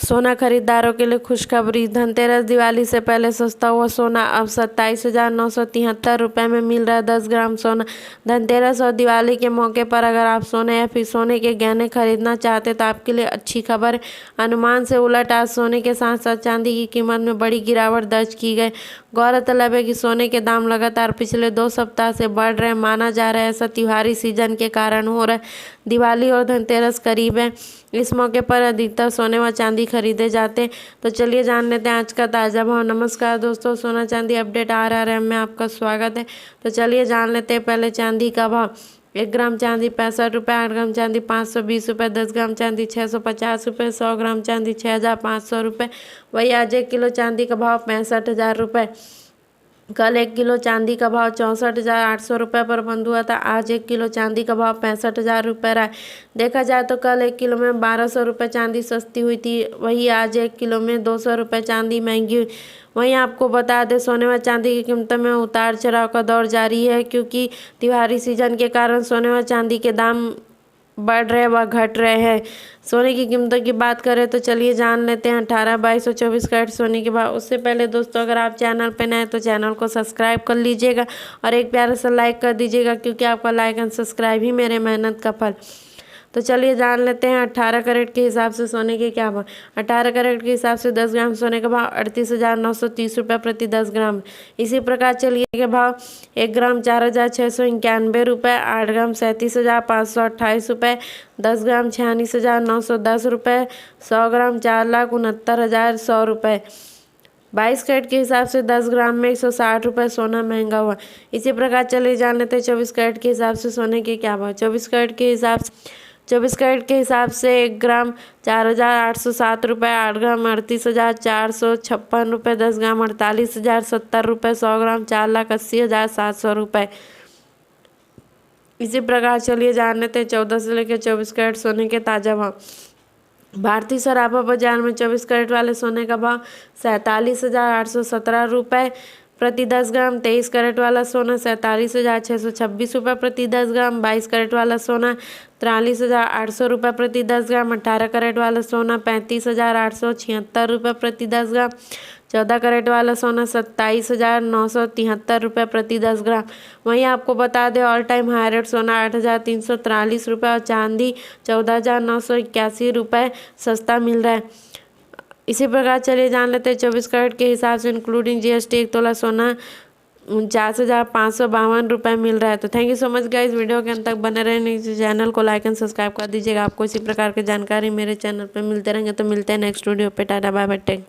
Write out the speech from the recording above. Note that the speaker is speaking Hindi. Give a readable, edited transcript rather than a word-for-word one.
सोना खरीदारों के लिए खुशखबरी। धनतेरस दिवाली से पहले सस्ता हुआ सोना अब 27,973 रुपये में मिल रहा है 10 ग्राम सोना। धनतेरस और दिवाली के मौके पर अगर आप सोने या फिर सोने के गहने खरीदना चाहते तो आपके लिए अच्छी खबर है। अनुमान से उलट आज सोने के साथ साथ चांदी की कीमत में बड़ी गिरावट दर्ज की गई। गौरतलब है कि सोने के दाम लगातार पिछले 2 सप्ताह से बढ़ रहे माना जा रहा है। ऐसा त्योहारी सीजन के कारण हो रहा है। दिवाली और धनतेरस करीब है, इस मौके पर अधिकतर सोने व चांदी खरीदे जाते हैं। तो चलिए जान लेते हैं आज का ताज़ा भाव। नमस्कार दोस्तों, सोना चांदी अपडेट RRM में आपका स्वागत है। तो चलिए जान लेते हैं पहले चांदी का भाव। 1 ग्राम चांदी 65 रुपये, 8 ग्राम चांदी 520 रुपये, 10 ग्राम चांदी 650 रुपये, 100 ग्राम चांदी 6,500 रुपये। वही आज 1 किलो चांदी का भाव 65,000 रुपये। कल 1 किलो चांदी का भाव 64,800 रुपये पर बंद हुआ था। आज 1 किलो चांदी का भाव 65,000 रुपये रहा है। देखा जाए तो कल 1 किलो में 1,200 रुपये चांदी सस्ती हुई थी, वही आज 1 किलो में 200 रुपये चांदी महंगी हुई। वहीं आपको बता दें सोने व चांदी की कीमतों में उतार चढ़ाव का दौर जारी है, क्योंकि त्योहारी सीजन के कारण सोने व चांदी के दाम बढ़ रहे व घट रहे हैं। सोने की कीमतों की बात करें तो चलिए जान लेते हैं 18, 22 और 24 कैरेट सोने के भाव। उससे पहले दोस्तों अगर आप चैनल पर नए हैं तो चैनल को सब्सक्राइब कर लीजिएगा और एक प्यारा सा लाइक कर दीजिएगा, क्योंकि आपका लाइक एंड सब्सक्राइब ही मेरे मेहनत का फल। तो चलिए जान लेते हैं 18 कैरेट के हिसाब से सोने के क्या भाव। 18 कैरेट के हिसाब से 10 ग्राम सोने का भाव 38,930 रुपये प्रति 10 ग्राम। इसी प्रकार चलिए के भाव 1 ग्राम 4,691 रुपये, 8 ग्राम 37,528 रुपये, 10 ग्राम 46,910 रुपये, 100 ग्राम 4,69,100 रुपये। 22 कैरेट के हिसाब से 10 ग्राम में 160 रुपये सोना महंगा हुआ। इसी प्रकार चलिए जान लेते हैं 24 कैरेट के हिसाब से सोने के क्या भाव। 24 कैरेट के हिसाब से 1 ग्राम 4,807 रुपये, 8 ग्राम 38,456 रुपये, 10 ग्राम 48,070 रुपये, 100 ग्राम 4,80,700 रुपये। इसी प्रकार चलिए जान लेते हैं 14 से लेकर 24 कैरेट सोने के ताज़ा भाव। भारतीय सराफा बाजार में 24 कैरेट वाले सोने का भाव 47,817 रुपये प्रति 10 ग्राम। 23 कैरेट वाला सोना 47,626 रुपये प्रति 10 ग्राम। 22 कैरेट वाला सोना 43,800 रुपये प्रति 10 ग्राम। 18 कैरेट वाला सोना 35,876 रुपये प्रति 10 ग्राम। 14 कैरेट वाला सोना 27,973 रुपये प्रति 10 ग्राम। वहीं आपको बता दें ऑल टाइम हाई रेट सोना 8,343 रुपये और चांदी 14,981 रुपये सस्ता मिल रहा है। इसी प्रकार चलिए जान लेते हैं 24 कैरेट के हिसाब से इंक्लूडिंग GST 1 तोला सोना 49,552 रुपये मिल रहा है। तो thank you so much guys, video के अंत तक बने रहने चैनल को लाइक एंड सब्सक्राइब कर दीजिएगा। आपको इसी प्रकार की जानकारी मेरे चैनल पर मिलते रहेंगे। तो मिलते हैं नेक्स्ट वीडियो पे। Tata bye bye, take.